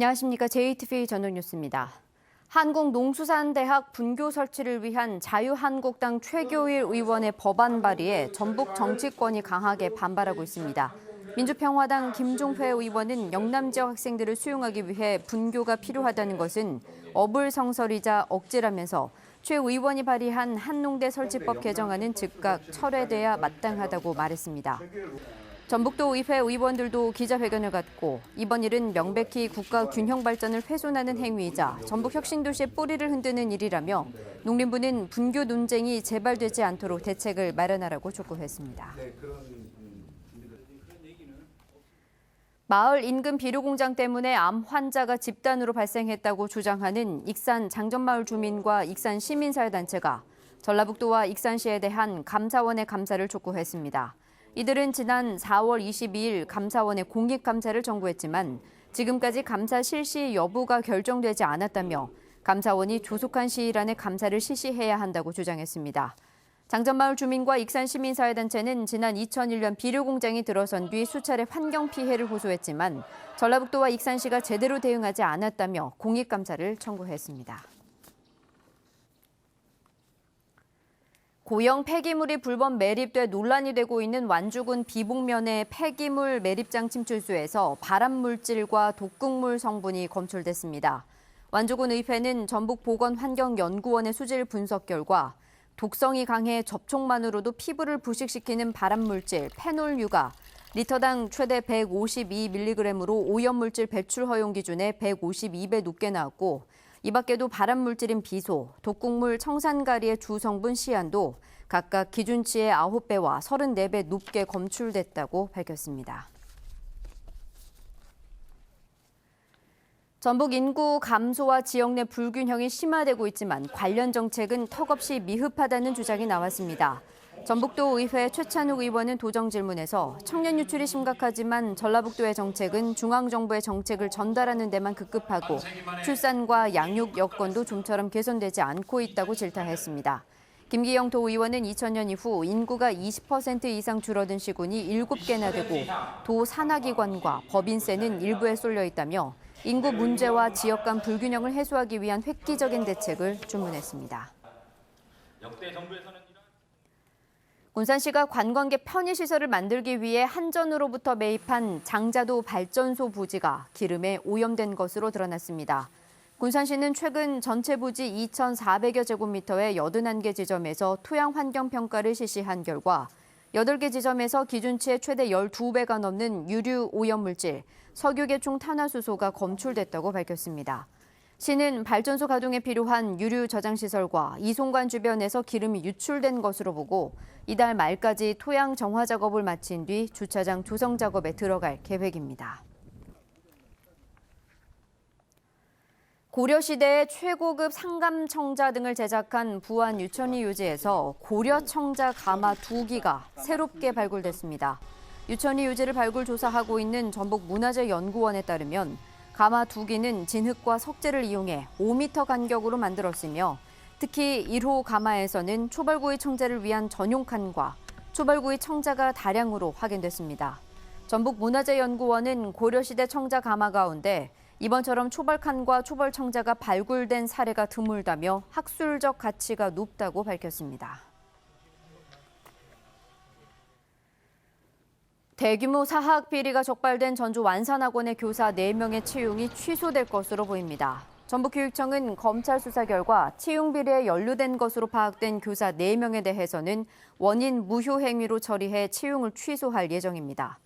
안녕하십니까. JTV 전국뉴스입니다. 한국농수산대학 분교 설치를 위한 자유한국당 최교일 의원의 법안 발의에 전북 정치권이 강하게 반발하고 있습니다. 민주평화당 김종회 의원은 영남 지역 학생들을 수용하기 위해 분교가 필요하다는 것은 어불성설이자 억지라면서 최 의원이 발의한 한농대 설치법 개정안은 즉각 철회돼야 마땅하다고 말했습니다. 전북도 의회 의원들도 기자회견을 갖고 이번 일은 명백히 국가 균형 발전을 훼손하는 행위이자 전북 혁신도시의 뿌리를 흔드는 일이라며 농림부는 분교 논쟁이 재발되지 않도록 대책을 마련하라고 촉구했습니다. 마을 인근 비료공장 때문에 암 환자가 집단으로 발생했다고 주장하는 익산 장전마을 주민과 익산 시민사회단체가 전라북도와 익산시에 대한 감사원의 감사를 촉구했습니다. 이들은 지난 4월 22일 감사원에 공익감사를 청구했지만 지금까지 감사 실시 여부가 결정되지 않았다며 감사원이 조속한 시일 안에 감사를 실시해야 한다고 주장했습니다. 장전마을 주민과 익산시민사회단체는 지난 2001년 비료공장이 들어선 뒤 수차례 환경피해를 호소했지만 전라북도와 익산시가 제대로 대응하지 않았다며 공익감사를 청구했습니다. 고형 폐기물이 불법 매립돼 논란이 되고 있는 완주군 비봉면의 폐기물 매립장 침출소에서 발암물질과 독극물 성분이 검출됐습니다. 완주군 의회는 전북보건환경연구원의 수질 분석 결과 독성이 강해 접촉만으로도 피부를 부식시키는 발암물질 페놀유가 리터당 최대 152mg으로 오염물질 배출 허용 기준의 152배 높게 나왔고 이 밖에도 발암물질인 비소, 독극물 청산가리의 주성분 시안도 각각 기준치의 9배와 34배 높게 검출됐다고 밝혔습니다. 전북 인구 감소와 지역 내 불균형이 심화되고 있지만 관련 정책은 턱없이 미흡하다는 주장이 나왔습니다. 전북도 의회 최찬욱 의원은 도정 질문에서 청년 유출이 심각하지만 전라북도의 정책은 중앙정부의 정책을 전달하는 데만 급급하고 출산과 양육 여건도 좀처럼 개선되지 않고 있다고 질타했습니다. 김기영 도의원은 2000년 이후 인구가 20% 이상 줄어든 시군이 7개나 되고 도 산하기관과 법인세는 일부에 쏠려 있다며 인구 문제와 지역 간 불균형을 해소하기 위한 획기적인 대책을 주문했습니다. 역대 정부에서는 군산시가 관광객 편의시설을 만들기 위해 한전으로부터 매입한 장자도 발전소 부지가 기름에 오염된 것으로 드러났습니다. 군산시는 최근 전체 부지 2,400여 제곱미터의 81개 지점에서 토양 환경 평가를 실시한 결과 8개 지점에서 기준치의 최대 12배가 넘는 유류 오염물질, 석유계충 탄화수소가 검출됐다고 밝혔습니다. 시는 발전소 가동에 필요한 유류 저장시설과 이송관 주변에서 기름이 유출된 것으로 보고 이달 말까지 토양 정화 작업을 마친 뒤 주차장 조성 작업에 들어갈 계획입니다. 고려시대의 최고급 상감청자 등을 제작한 부안 유천리 유지에서 고려청자 가마 2기가 새롭게 발굴됐습니다. 유천리 유지를 발굴 조사하고 있는 전북문화재연구원에 따르면 가마 2기는 진흙과 석재를 이용해 5m 간격으로 만들었으며 특히 1호 가마에서는 초벌구이 청자를 위한 전용 칸과 초벌구이 청자가 다량으로 확인됐습니다. 전북문화재연구원은 고려시대 청자 가마 가운데 이번처럼 초벌칸과 초벌청자가 발굴된 사례가 드물다며 학술적 가치가 높다고 밝혔습니다. 대규모 사학 비리가 적발된 전주 완산학원의 교사 4명의 채용이 취소될 것으로 보입니다. 전북교육청은 검찰 수사 결과 채용 비리에 연루된 것으로 파악된 교사 4명에 대해서는 원인 무효 행위로 처리해 채용을 취소할 예정입니다.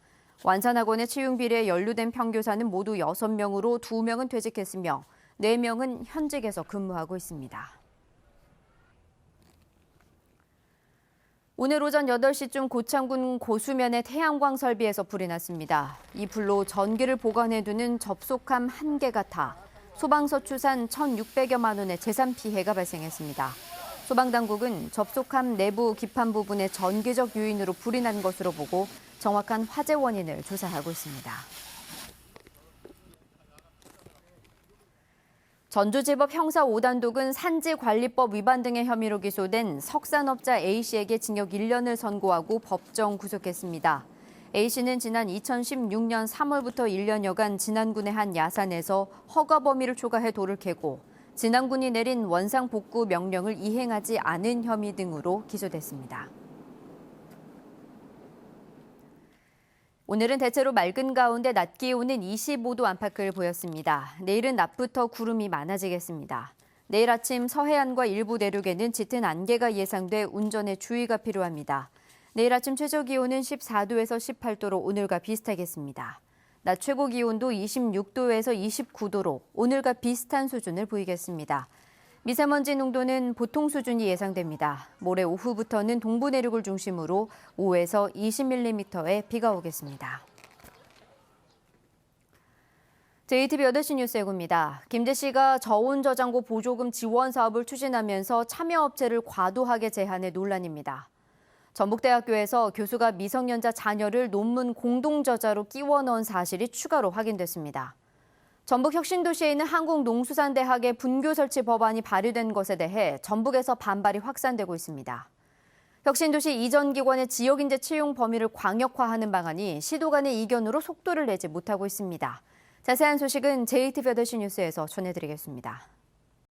완산학원의 채용 비리에 연루된 평교사는 모두 6명으로 2명은 퇴직했으며 4명은 현직에서 근무하고 있습니다. 오늘 오전 8시쯤 고창군 고수면의 태양광 설비에서 불이 났습니다. 이 불로 전기를 보관해두는 접속함 1개가 타 소방서 추산 1,600여만 원의 재산 피해가 발생했습니다. 소방당국은 접속함 내부 기판 부분의 전기적 요인으로 불이 난 것으로 보고 정확한 화재 원인을 조사하고 있습니다. 전주지법 형사 5단독은 산지관리법 위반 등의 혐의로 기소된 석산업자 A씨에게 징역 1년을 선고하고 법정 구속했습니다. A씨는 지난 2016년 3월부터 1년여간 진안군의 한 야산에서 허가 범위를 초과해 돌을 캐고 진안군이 내린 원상 복구 명령을 이행하지 않은 혐의 등으로 기소됐습니다. 오늘은 대체로 맑은 가운데 낮 기온은 25도 안팎을 보였습니다. 내일은 낮부터 구름이 많아지겠습니다. 내일 아침 서해안과 일부 내륙에는 짙은 안개가 예상돼 운전에 주의가 필요합니다. 내일 아침 최저 기온은 14도에서 18도로 오늘과 비슷하겠습니다. 낮 최고 기온도 26도에서 29도로 오늘과 비슷한 수준을 보이겠습니다. 미세먼지 농도는 보통 수준이 예상됩니다. 모레 오후부터는 동부 내륙을 중심으로 5에서 20mm의 비가 오겠습니다. JTB 8시 뉴스 예고입니다. 김재 씨가 저온저장고 보조금 지원 사업을 추진하면서 참여업체를 과도하게 제한해 논란입니다. 전북대학교에서 교수가 미성년자 자녀를 논문 공동저자로 끼워 넣은 사실이 추가로 확인됐습니다. 전북 혁신도시에 있는 한국농수산대학의 분교 설치 법안이 발의된 것에 대해 전북에서 반발이 확산되고 있습니다. 혁신도시 이전 기관의 지역인재 채용 범위를 광역화하는 방안이 시도 간의 이견으로 속도를 내지 못하고 있습니다. 자세한 소식은 JTB 8시 뉴스에서 전해드리겠습니다.